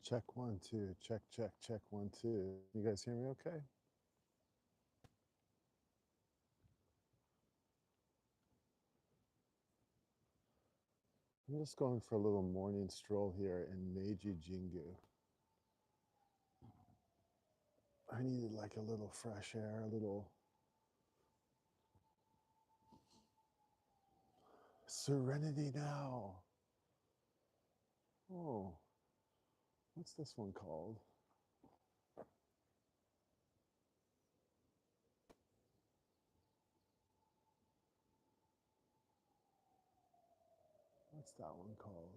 Check 1 2, check check check 1 2. You guys hear me okay? I'm just going for a little morning stroll here in Meiji Jingu. I needed like a little fresh air, a little serenity now. Oh, what's this one called? What's that one called?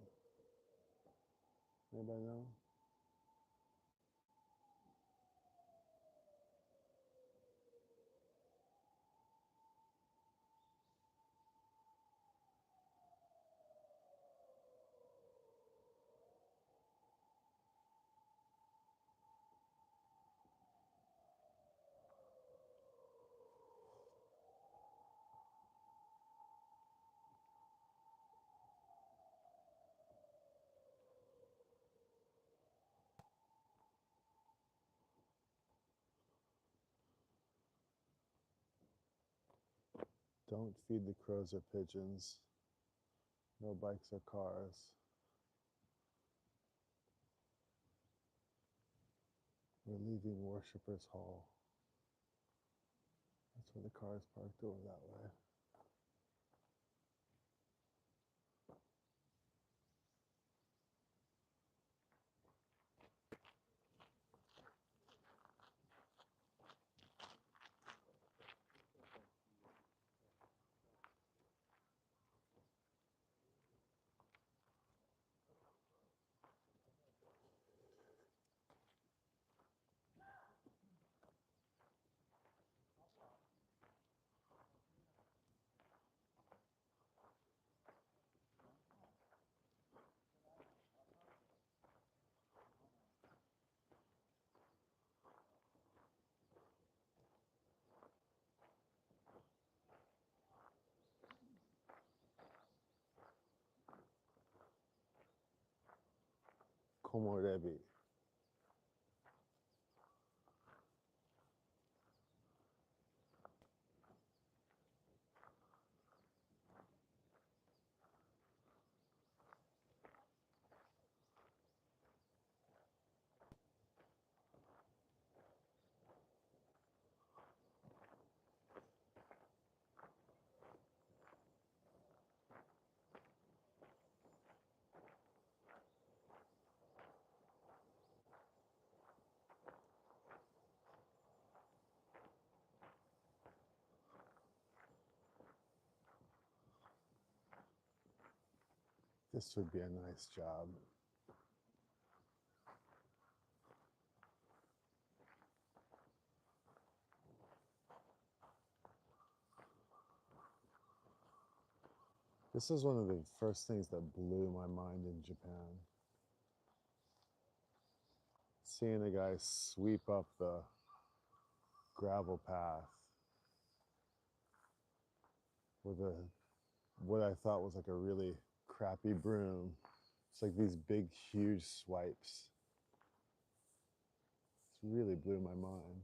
Anybody know? Don't feed the crows or pigeons. No bikes or cars. We're leaving Worshippers Hall. That's where the car's parked over that way. Komorebi. This would be a nice job. This is one of the first things that blew my mind in Japan. Seeing a guy sweep up the gravel path with what I thought was like a really crappy broom. It's like these big, huge swipes. It really blew my mind.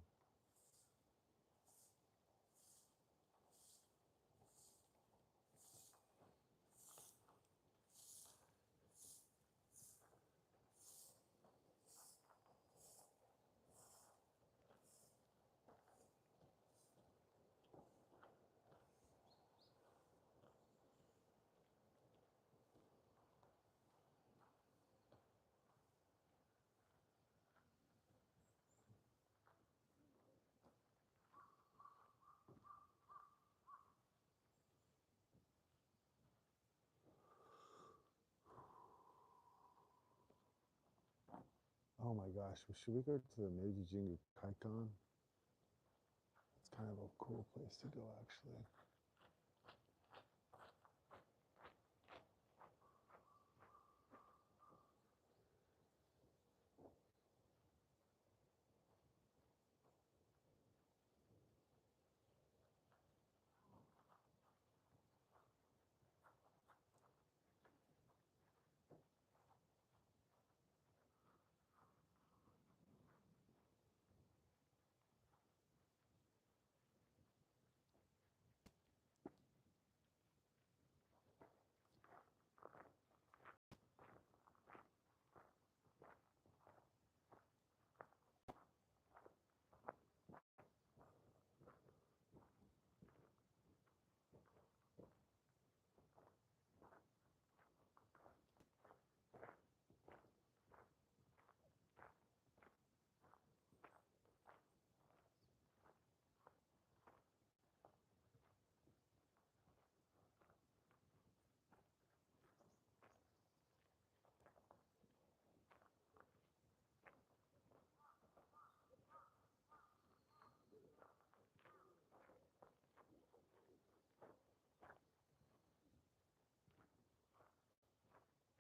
Oh my gosh, should we go to the Meiji Jingu Kaikan? It's kind of a cool place to go, actually.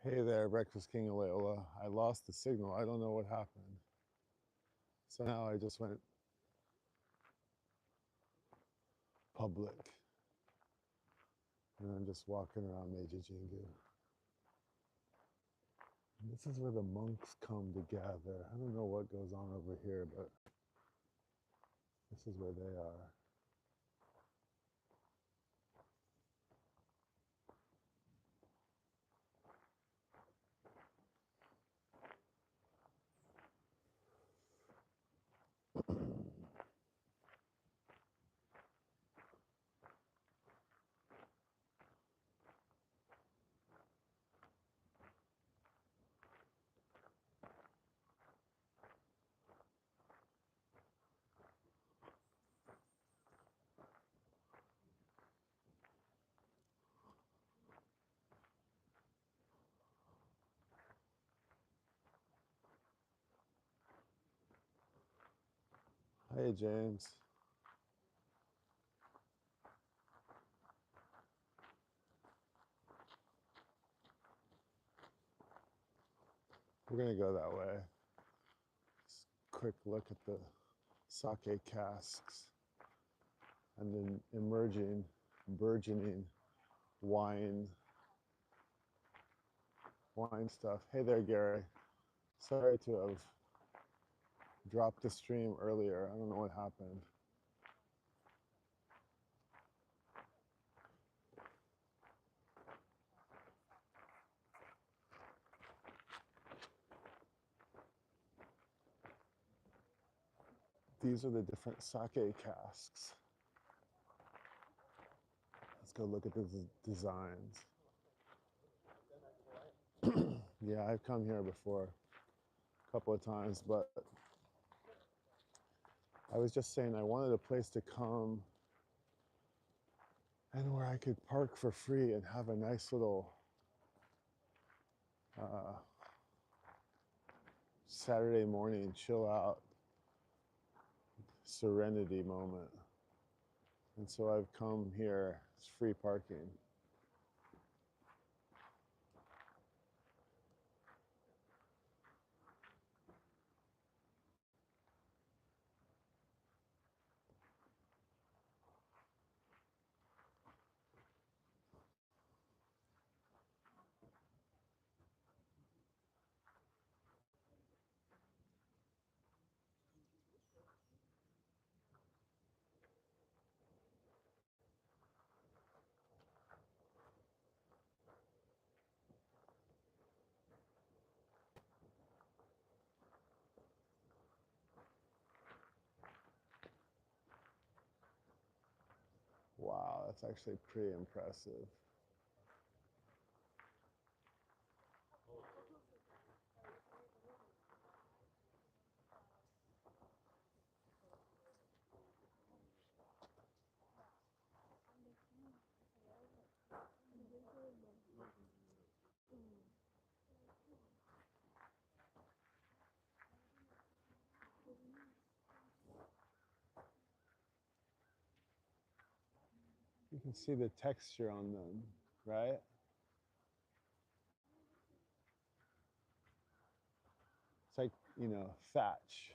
Hey there, Breakfast King Aleola. I lost the signal. I don't know what happened. So now I just went public. And I'm just walking around Meiji Jingu. And this is where the monks come to gather. I don't know what goes on over here, but this is where they are. Hey, James. We're going to go that way. Just quick look at the sake casks and then emerging, burgeoning wine stuff. Hey there, Gary. Sorry to have dropped the stream earlier. I don't know what happened. These are the different sake casks. Let's go look at the designs. Yeah, I've come here before a couple of times, but I was just saying I wanted a place to come and where I could park for free and have a nice little Saturday morning chill out serenity moment. And so I've come here. It's free parking. Wow, that's actually pretty impressive. You can see the texture on them, right? It's like, you know, thatch.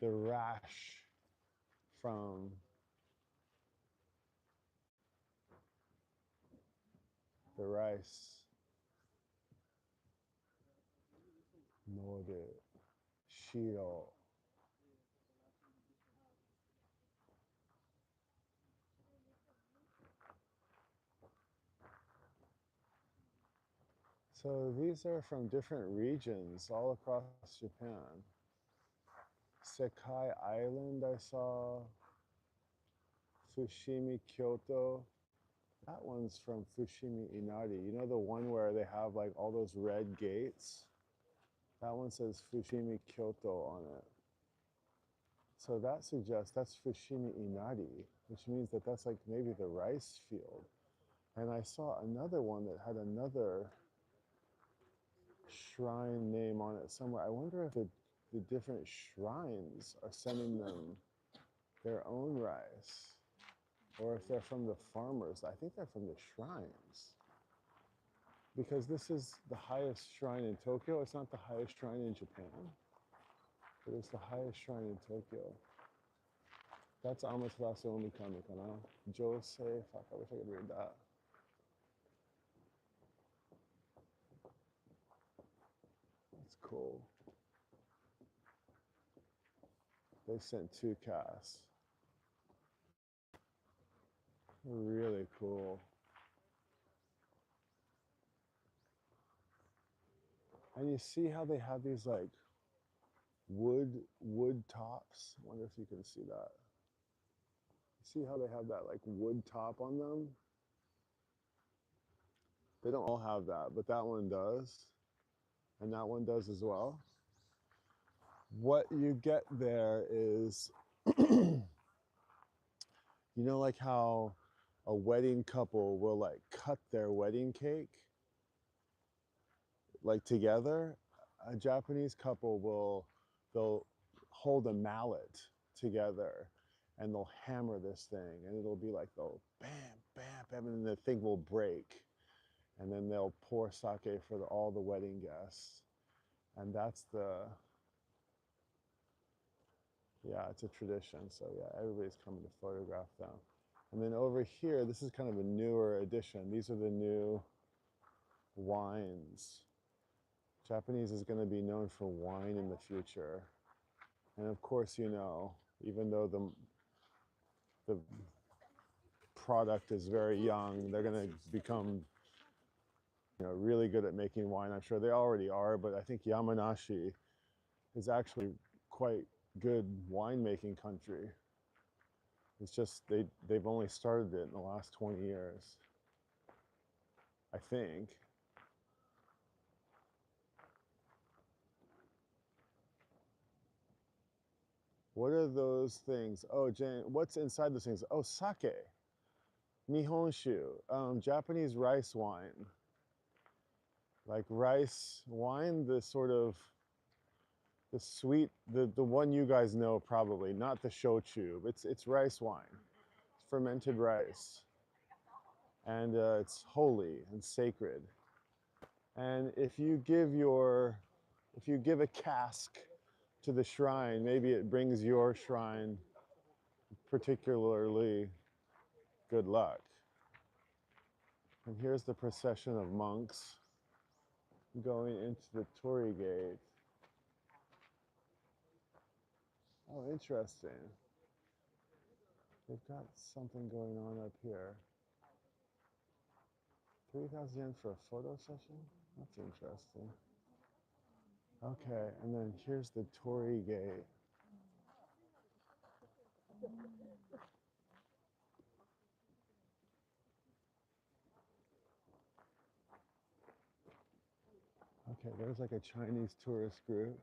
The rash from the rice. Node, shiro. So these are from different regions all across Japan. Sekai Island, I saw. Fushimi, Kyoto. That one's from Fushimi Inari. You know the one where they have like all those red gates? That one says Fushimi, Kyoto on it. So that suggests that's Fushimi Inari, which means that that's like maybe the rice field. And I saw another one that had another shrine name on it somewhere. I wonder if the different shrines are sending them their own rice. or if they're from the farmers. I think they're from the shrines. Because this is the highest shrine in Tokyo. It's not the highest shrine in Japan, but it's the highest shrine in Tokyo. That's Amaterasu Omikami kana. Josei, fuck, I wish I could read that. That's cool. They sent 2 casts. Really cool. And you see how they have these like wood tops? I wonder if you can see that. See how they have that like wood top on them? They don't all have that, but that one does. And that one does as well. What you get there is, you know, like how a wedding couple will like cut their wedding cake like together. A Japanese couple they'll hold a mallet together and they'll hammer this thing and it'll be like they'll bam, bam, bam, and then the thing will break. And then they'll pour sake for all the wedding guests. And that's yeah, it's a tradition. So yeah, everybody's coming to photograph them. And then over here, this is kind of a newer addition. These are the new wines. Japanese is going to be known for wine in the future. And of course, you know, even though the product is very young, they're going to become, you know, really good at making wine. I'm sure they already are, but I think Yamanashi is actually quite good winemaking country. It's just they've only started it in the last 20 years, I think. What are those things? Oh, Jane, what's inside those things? Oh, sake, nihonshu, Japanese rice wine. Like rice wine, the sort of the sweet, the one you guys know probably, not the shochu. It's rice wine. It's fermented rice, and it's holy and sacred. And if you give a cask to the shrine, maybe it brings your shrine particularly good luck. And here's the procession of monks going into the torii gate. Oh, interesting. They've got something going on up here. 3,000 yen for a photo session? That's interesting. Okay, and then here's the torii gate. Okay, there's like a Chinese tourist group.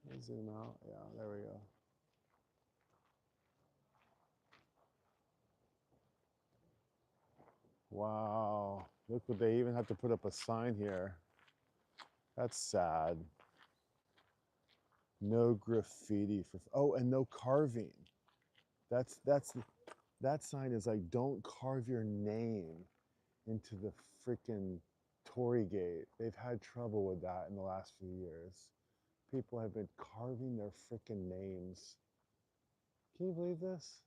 Can I zoom out? Yeah, there we go. Wow, look what they even have to put up a sign here. That's sad. No graffiti for, oh, and no carving. That sign is like, don't carve your name into the freaking torii gate. They've had trouble with that in the last few years. People have been carving their freaking names. Can you believe this?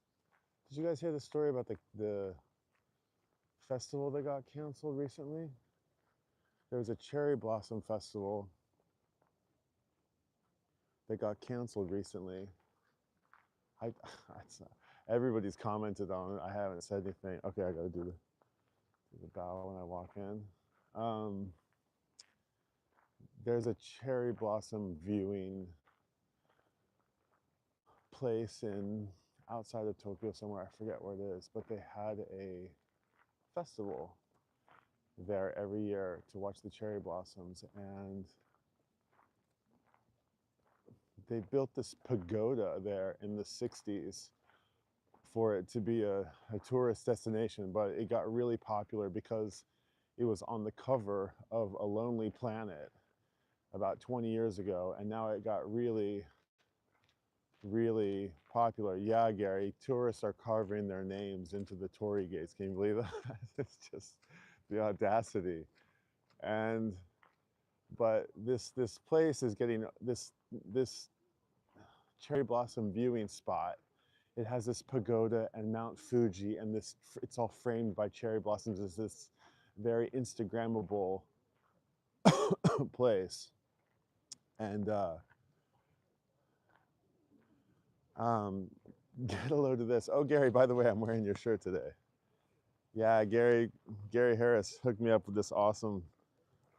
Did you guys hear the story about the festival that got canceled recently? There was a cherry blossom festival that got canceled recently. Everybody's commented on it. I haven't said anything. Okay, I gotta do the bow when I walk in. There's a cherry blossom viewing place outside of Tokyo somewhere. I forget where it is, but they had a festival there every year to watch the cherry blossoms, and they built this pagoda there in the 60s for it to be a tourist destination, but it got really popular because it was on the cover of A Lonely Planet about 20 years ago, and now it got really, really popular. Yeah, Gary, tourists are carving their names into the torii gates. Can you believe that? It's just the audacity. And but this place is getting this cherry blossom viewing spot. It has this pagoda and Mount Fuji, and this it's all framed by cherry blossoms. Is this very Instagrammable place, and um, get a load of this. Oh, Gary, by the way, I'm wearing your shirt today. Yeah, Gary Harris hooked me up with this awesome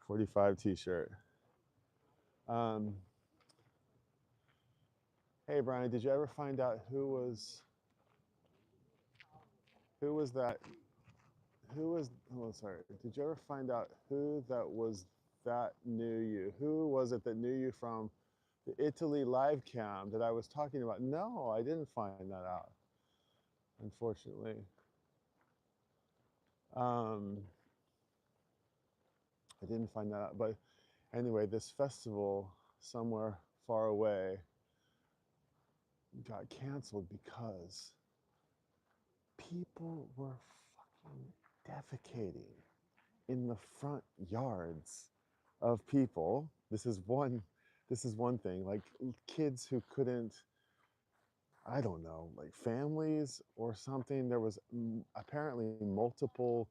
45 t-shirt. Um, hey, Brian, did you ever find out who was that? Who was? Oh, sorry. Did you ever find out who that was that knew you? Who was it that knew you from the Italy live cam that I was talking about? No, I didn't find that out, unfortunately. Um, I didn't find that out. But anyway, this festival somewhere far away got canceled because people were fucking defecating in the front yards of people. This is one thing. Like kids who couldn't, I don't know, like families or something. There was apparently multiple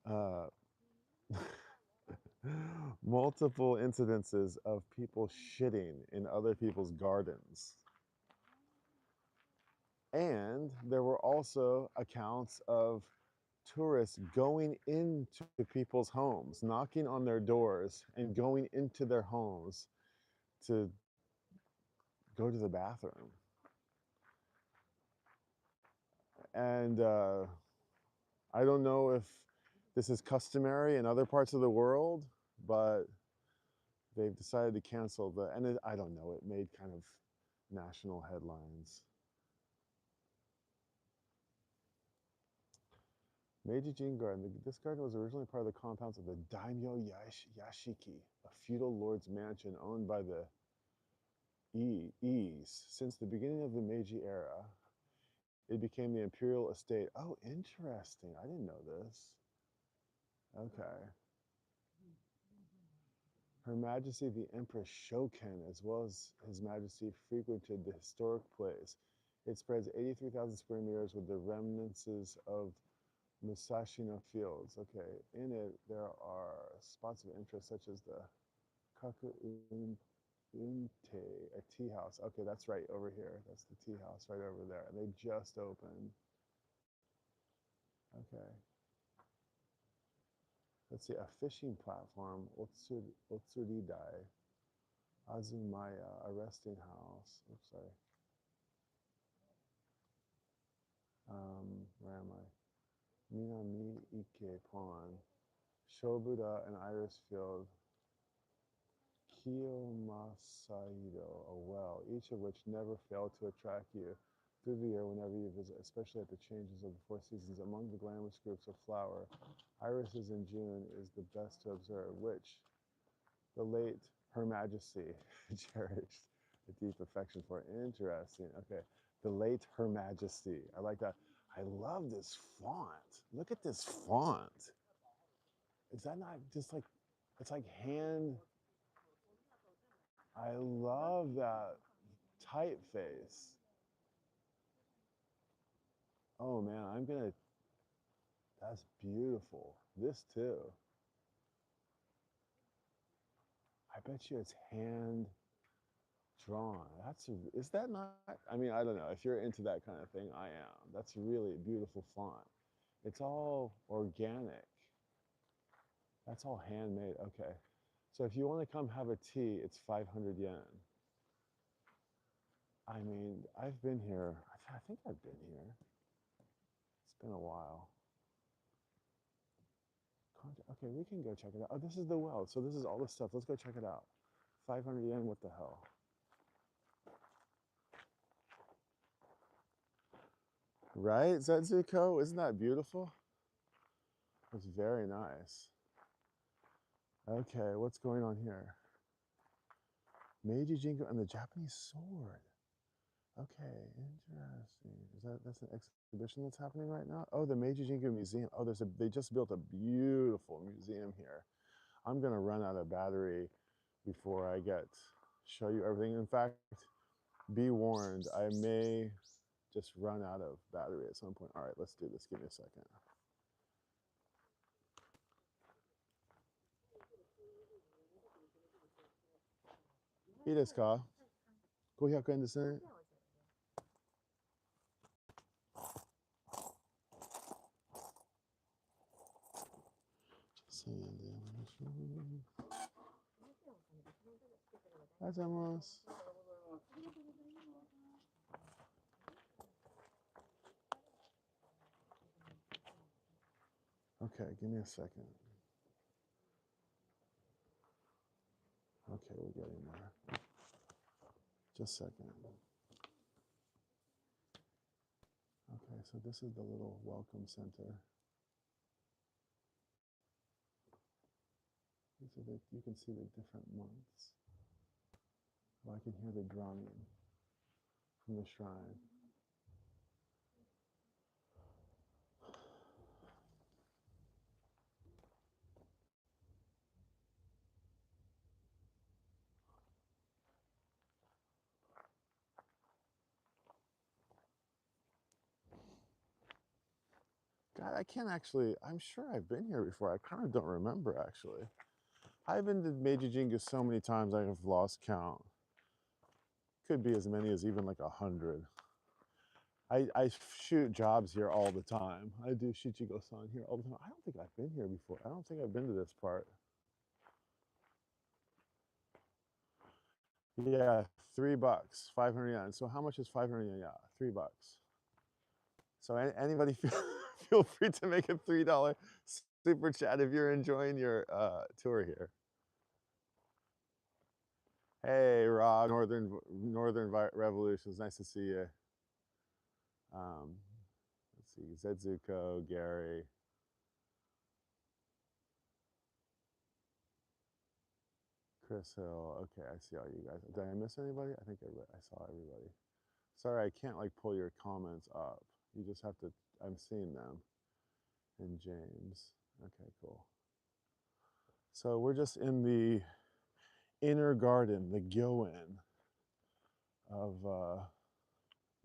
uh, multiple incidences of people shitting in other people's gardens. And there were also accounts of tourists going into people's homes, knocking on their doors and going into their homes to go to the bathroom. And I don't know if this is customary in other parts of the world, but they've decided to cancel and I don't know, it made kind of national headlines. Meiji Jin Garden. This garden was originally part of the compounds of the Daimyo Yashiki, a feudal lord's mansion owned by the E's. Since the beginning of the Meiji era, it became the imperial estate. Oh, interesting. I didn't know this. Okay. Her Majesty the Empress Shoken, as well as His Majesty, frequented the historic place. It spreads 83,000 square meters with the remnants of Musashino Fields. Okay, in it there are spots of interest such as the Kaku Unte, a tea house. Okay, that's right over here. That's the tea house right over there. And they just opened. Okay. Let's see, a fishing platform, Otsuridai, Azumaya, a resting house. Oops, sorry. Where am I? Minami Ike Pond, Shobuda and Iris Field, Kiyomasaido, a well, each of which never fail to attract you through the year whenever you visit, especially at the changes of the four seasons. Among the glamorous groups of flower, irises in June is the best to observe, which the late Her Majesty cherished a deep affection for. Interesting. Okay. The late Her Majesty. I like that. I love this font. Look at this font. Is that not just like, it's like hand. I love that typeface. Oh man, that's beautiful. This too. I bet you it's hand drawn. Is that not, I mean, I don't know. If you're into that kind of thing, I am. That's really a beautiful font. It's all organic. That's all handmade. Okay. So if you want to come have a tea, it's 500 yen. I mean, I've been here. I think I've been here. It's been a while. Okay, we can go check it out. Oh, this is the well. So this is all the stuff. Let's go check it out. 500 yen, what the hell? Right, Zetsuko? Isn't that beautiful? It's very nice. Okay, what's going on here? Meiji Jingo and the Japanese sword. Okay, interesting. That's an exhibition that's happening right now? Oh, the Meiji Jingo Museum. Oh, they just built a beautiful museum here. I'm gonna run out of battery before I show you everything. In fact, be warned, I may just run out of battery at some point. All right, let's do this. Give me a second. いいですか ?500 円ですね。1000円でお願いします。ありがとうございます。Okay, give me a second. Okay, we're getting there. Just a second. Okay, so this is the little welcome center. You can see the different months. Oh, I can hear the drumming from the shrine. God, I'm sure I've been here before. I kind of don't remember, actually. I've been to Meiji Jingu so many times I have lost count. Could be as many as even like 100. I shoot jobs here all the time. I do Shichigo-san here all the time. I don't think I've been here before. I don't think I've been to this part. Yeah, $3, 500 yen. So how much is 500 yen? Yeah, $3. So anybody feel free to make a $3 super chat if you're enjoying your tour here. Hey, Rob, Northern Revolutions. Nice to see you. Let's see, Zetsuko, Gary. Chris Hill. Okay, I see all you guys. Did I miss anybody? I think I saw everybody. Sorry, I can't like pull your comments up. You just have to, I'm seeing them. And James. Okay, cool. So we're just in the inner garden, the Gyoen of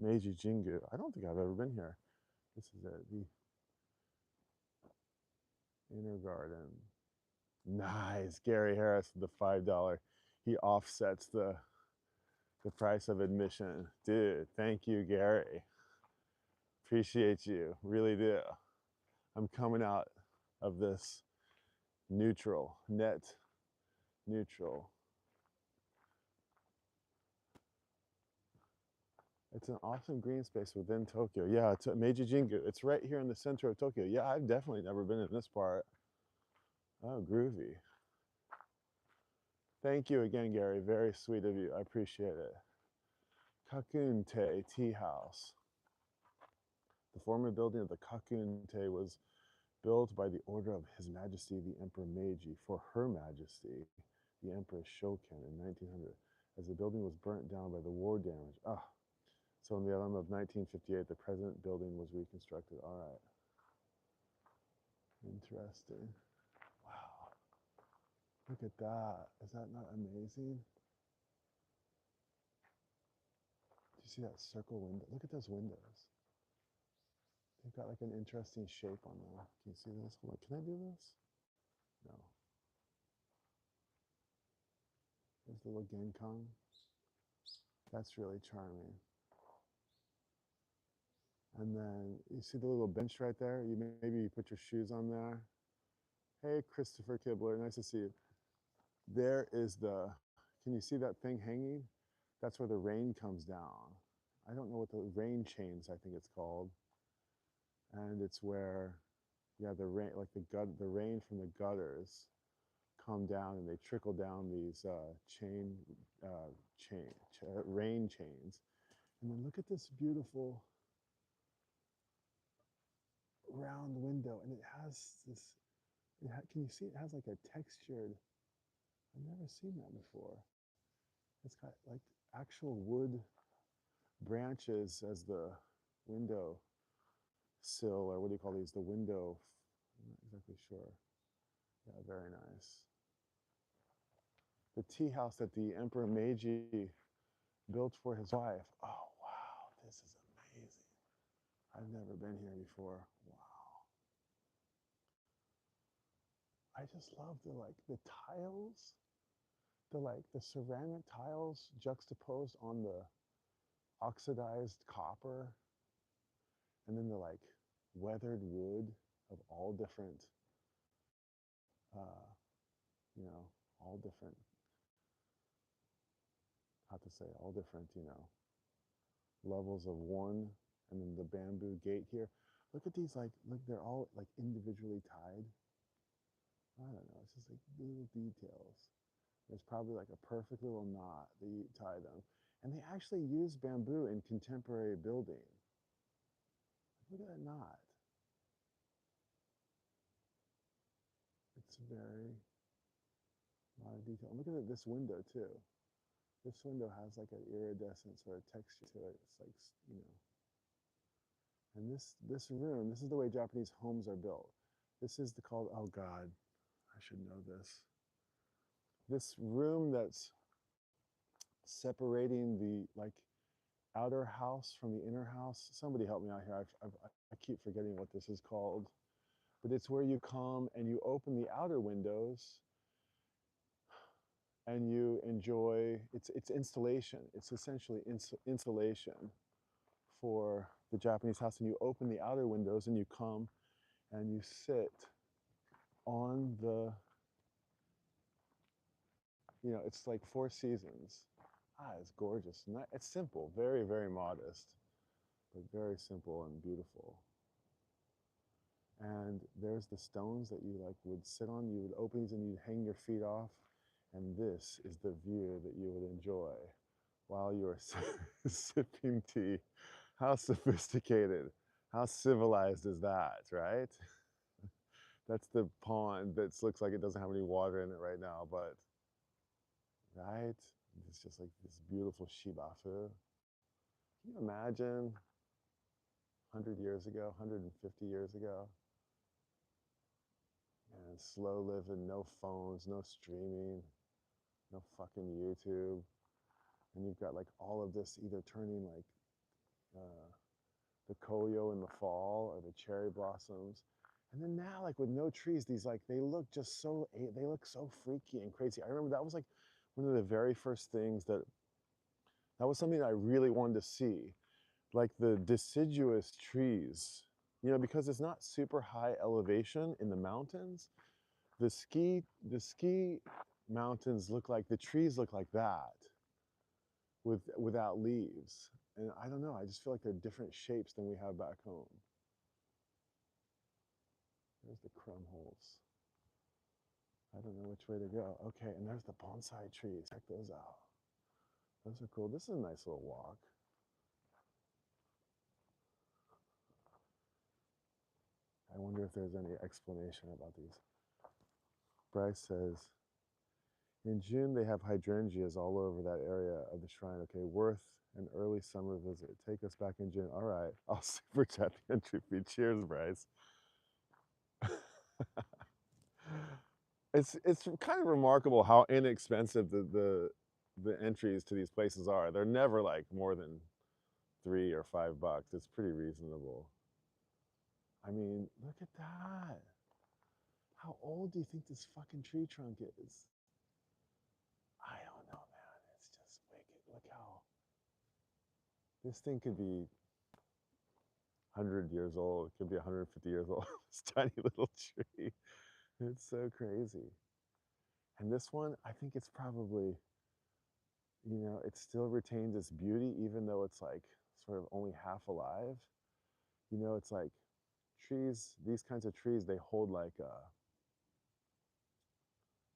Meiji Jingu. I don't think I've ever been here. This is it, the inner garden. Nice, Gary Harris, the $5. He offsets the price of admission. Dude, thank you, Gary. Appreciate you, really do. I'm coming out of this neutral, net neutral. It's an awesome green space within Tokyo. Yeah, it's Meiji Jingu. It's right here in the center of Tokyo. Yeah, I've definitely never been in this part. Oh, groovy. Thank you again, Gary. Very sweet of you. I appreciate it. Kakunte Tea House. The former building of the Kakunte was built by the order of His Majesty the Emperor Meiji for Her Majesty the Empress Shoken in 1900, as the building was burnt down by the war damage. So in the autumn of 1958, the present building was reconstructed. All right. Interesting. Wow. Look at that. Is that not amazing? Do you see that circle window? Look at those windows. They've got like an interesting shape on them. Can you see this? Hold on. Can I do this? No. There's the little Genkang. That's really charming. And then you see the little bench right there? Maybe you put your shoes on there. Hey, Christopher Kibler, nice to see you. There is can you see that thing hanging? That's where the rain comes down. I don't know what the rain chains, I think it's called. And it's where, yeah, the rain, like the rain from the gutters come down and they trickle down these rain chains. And then look at this beautiful round window, and it has this. Can you see? It has like a textured I've never seen that before. It's got like actual wood branches as the window sill, or what do you call these? The window, I'm not exactly sure. Yeah, very nice. The tea house that the Emperor Meiji built for his wife. Oh, wow, this is amazing. I've never been here before. Wow. I just love the tiles, the ceramic tiles juxtaposed on the oxidized copper, and then the weathered wood of all different, uh, you know, all different, how to say, all different, levels of one, and then the bamboo gate here. Look at these, look, they're all individually tied. I don't know, it's just like little details. There's probably like a perfect little knot that you tie them. And they actually use bamboo in contemporary building. Look at that knot. It's very, a lot of detail. And look at this window too. This window has like an iridescent sort of texture to it. It's like, you know, and this room, this is the way Japanese homes are built. This is called, oh God, I should know this. This room that's separating the outer house from the inner house. Somebody help me out here. I keep forgetting what this is called. But it's where you come and you open the outer windows and you enjoy, it's installation. It's essentially insulation for the Japanese house. And you open the outer windows and you come and you sit on the, it's like Four Seasons. Ah, it's gorgeous. It's simple, very, very modest, but very simple and beautiful. And there's the stones that you would sit on. You would open these and you'd hang your feet off. And this is the view that you would enjoy while you are sipping tea. How sophisticated, how civilized is that, right? That's the pond that looks like it doesn't have any water in it right now, but, right? It's just like this beautiful shibafu. Can you imagine 100 years ago, 150 years ago? And slow living, no phones, no streaming, no fucking YouTube. And you've got all of this either turning the koyo in the fall or the cherry blossoms. And then now, with no trees, these they look just so, they look so freaky and crazy. I remember that was one of the very first things that was something that I really wanted to see. The deciduous trees, because it's not super high elevation in the mountains. The ski mountains look like, the trees look like that without leaves. And I don't know, I just feel like they're different shapes than we have back home. There's the crumb holes. I don't know which way to go. Okay, and there's the bonsai trees. Check those out. Those are cool. This is a nice little walk. I wonder if there's any explanation about these. Bryce says, in June, they have hydrangeas all over that area of the shrine. Okay, worth an early summer visit. Take us back in June. All right, I'll super chat the entry fee. Cheers, Bryce. It's kind of remarkable how inexpensive the entries to these places are. They're never more than $3 or $5. It's pretty reasonable. I mean, look at that. How old do you think this fucking tree trunk is? I don't know, man. It's just wicked. Look how this thing could be 100 years old. It could be 150 years old. This tiny little tree. It's so crazy. And this one, I think it's probably, it still retains its beauty, even though it's sort of only half alive. It's trees, these kinds of trees, they hold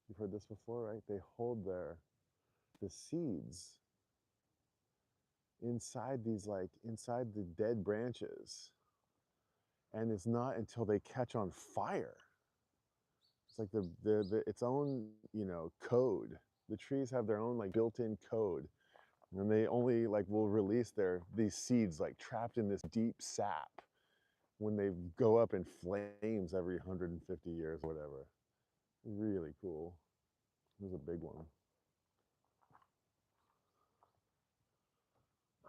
you've heard this before, right? They hold the seeds inside these inside the dead branches. And it's not until they catch on fire. It's like the its own, you know, code. The trees have their own like built-in code, and they only like will release these seeds like trapped in this deep sap when they go up in flames every 150 years or whatever. Really cool. There's a big one.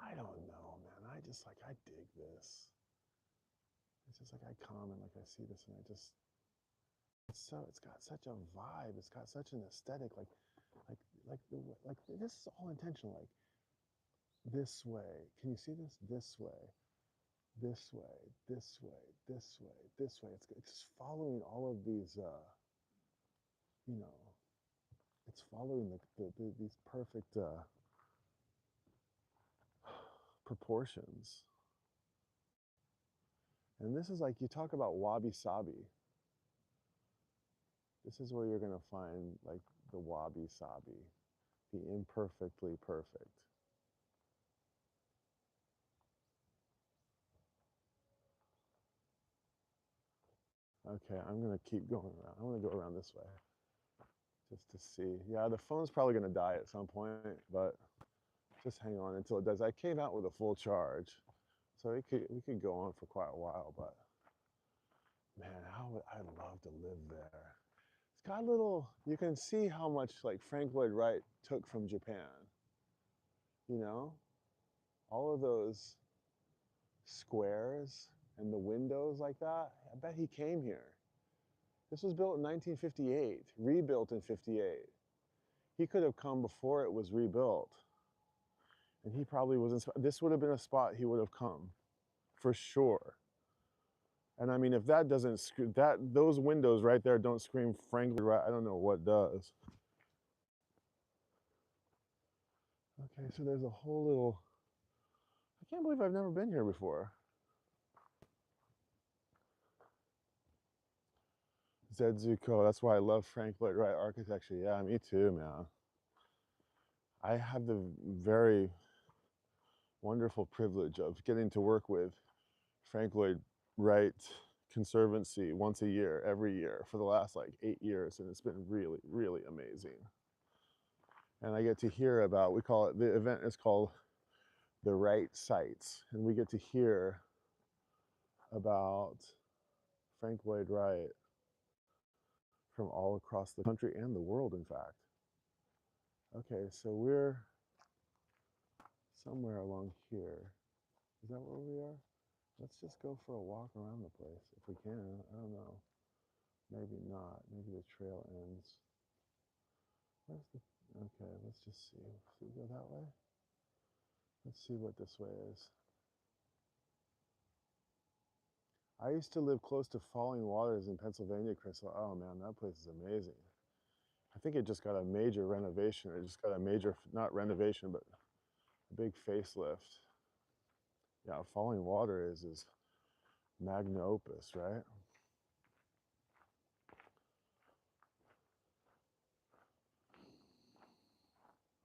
I don't know, man. I just like, I dig this. It's just like I come and like I see this and I just, it's got such a vibe. It's got such an aesthetic. Like, like this is all intentional. Like this way. Can you see this? This way, this way, this way, this way, this way. It's following all of these, you know, it's following these perfect proportions. And this is like, you talk about wabi sabi. This is where you're going to find like the wabi sabi, the imperfectly perfect. Okay, I'm going to keep going around. I'm going to go around this way just to see. Yeah, the phone's probably going to die at some point, but just hang on until it does. I came out with a full charge, so we could go on for quite a while, but man, how would I love to live there. It's got a little, you can see how much like Frank Lloyd Wright took from Japan, you know? All of those squares and the windows like that. I bet he came here. This was built in 1958, rebuilt in 58. He could have come before it was rebuilt. And he probably was inspired. This would have been a spot he would have come, for sure. And I mean, if that doesn't, those windows right there don't scream Frank Lloyd Wright, I don't know what does. Okay, so there's a whole little, I can't believe I've never been here before. Zetsuko, that's why I love Frank Lloyd Wright architecture. Yeah, me too, man. I have the very wonderful privilege of getting to work with Frank Lloyd Wright Conservancy once a year, every year, for the last like 8 years, and it's been really, really amazing. And I get to hear about, we call it, the event is called The Wright Sites, and we get to hear about Frank Lloyd Wright from all across the country and the world, in fact. Okay, so we're somewhere along here. Is that where we are? Let's just go for a walk around the place if we can. I don't know. Maybe not. Maybe the trail ends. Where's the... Okay, let's just see. Should we go that way? Let's see what this way is. I used to live close to Falling Waters in Pennsylvania, Crystal. Oh man, that place is amazing. I think it just got a major renovation. It just got a major, not renovation, but a big facelift. Yeah, Falling Water is magna opus, right?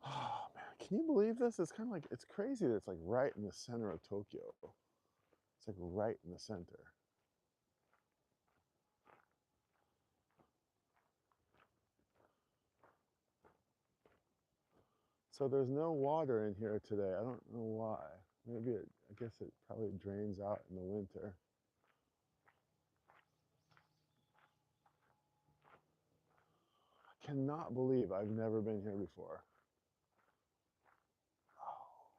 Oh man, can you believe this? It's kind of like, it's crazy that it's like right in the center of Tokyo. It's like right in the center. So there's no water in here today. I don't know why. Maybe I guess it probably drains out in the winter. I cannot believe I've never been here before. Oh,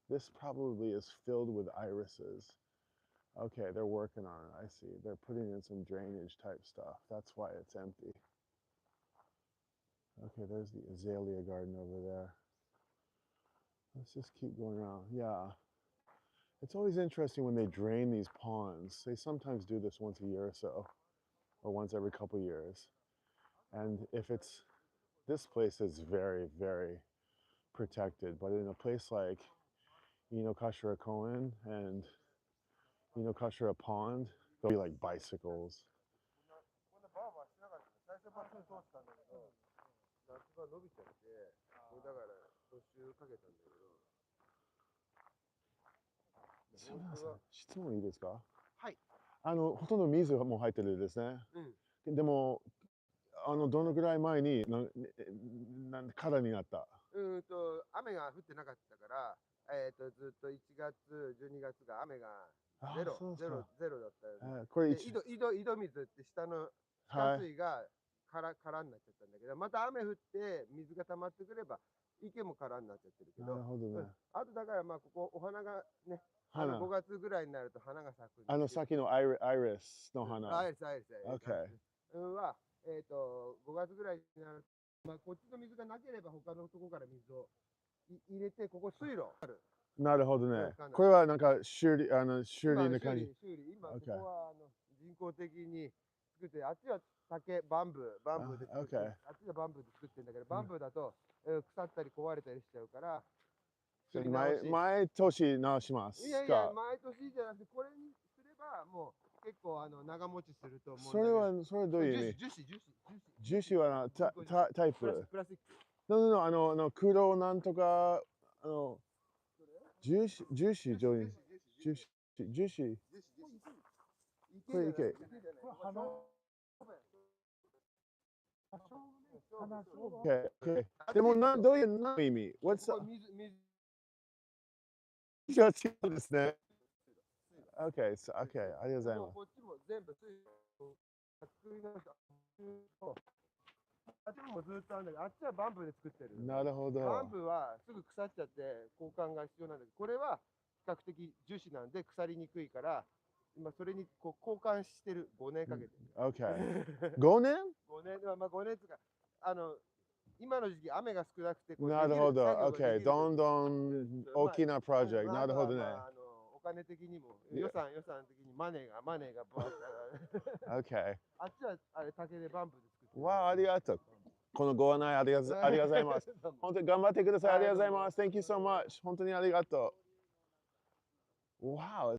this probably is filled with irises. Okay, they're working on it. I see. They're putting in some drainage type stuff. That's why it's empty. Okay, there's the azalea garden over there. Let's just keep going around. Yeah. It's always interesting when they drain these ponds. They sometimes do this once a year or so, or once every couple years. And if it's, this place is very, very protected. But in a place like Inokashira Koen and Inokashira Pond, there'll be like bicycles.質問いいですか？はい。ほとんど水も入ってるですね。でもどのぐらい前に空になった？雨が降ってなかったから、ずっと1月、12月が雨がああ、そうですか。ゼロだったよね。これで、井戸水って下の地下はい。水が空になっちゃったんだけど、また雨降って水が溜まってくれば、池も空になっちゃってるけなるど、ほどね。あとだからまあここお花がね、花。5月ぐらいになると花が咲くんですけど。さっきのアイリスの花。アイリス、アイリス、OK。は、5月ぐらいになると、まあこっちの水がなければ他のとこから水を入れて、ここ水路ある。なるほどね。かなこれはなんか修理な感じ。今こ OK。こは人工的に作って、あっちはバンブーで作って、OK。あっちはバンブーで作ってるんだけど、バンブーだと、腐ったり壊れたりしちゃうから、じゃ作り直し。毎年直しますいやいや、毎年じゃなくて、これにすれば、もう結構長持ちすると思うんだけど。それはどういう意味？樹脂はタイプ。プラスチック。黒なんとか、樹脂上に。樹脂。これ池。Okay. でもどういう意味？ What's じゃあ違うんですね。Okay, okay. ありがとうございます。こっちも全部水を作り直した。あっちもずっとあるんだけど、あっちはバンブーで作ってる。なるほど。バンブーはすぐ腐っちゃって交換が必要なんだけど、これは比較的樹脂なんで腐りにくいから、今それにこう交換してる。5年かけて。Okay. 5年5年はまあ5年つか、今の時期雨が少なくてこうなるほど。できる Okay. どんどん大きなプロジェクト。なるほどね。お金的にも予算的にマネーがバーッとOkay. あっちはあれ竹でバンブーで作ってる。わあ、ありがとう。このご案内ありがとうございます。本当に頑張ってください。ありがとうございます。Thank you so much. 本当にありがとう。Wow.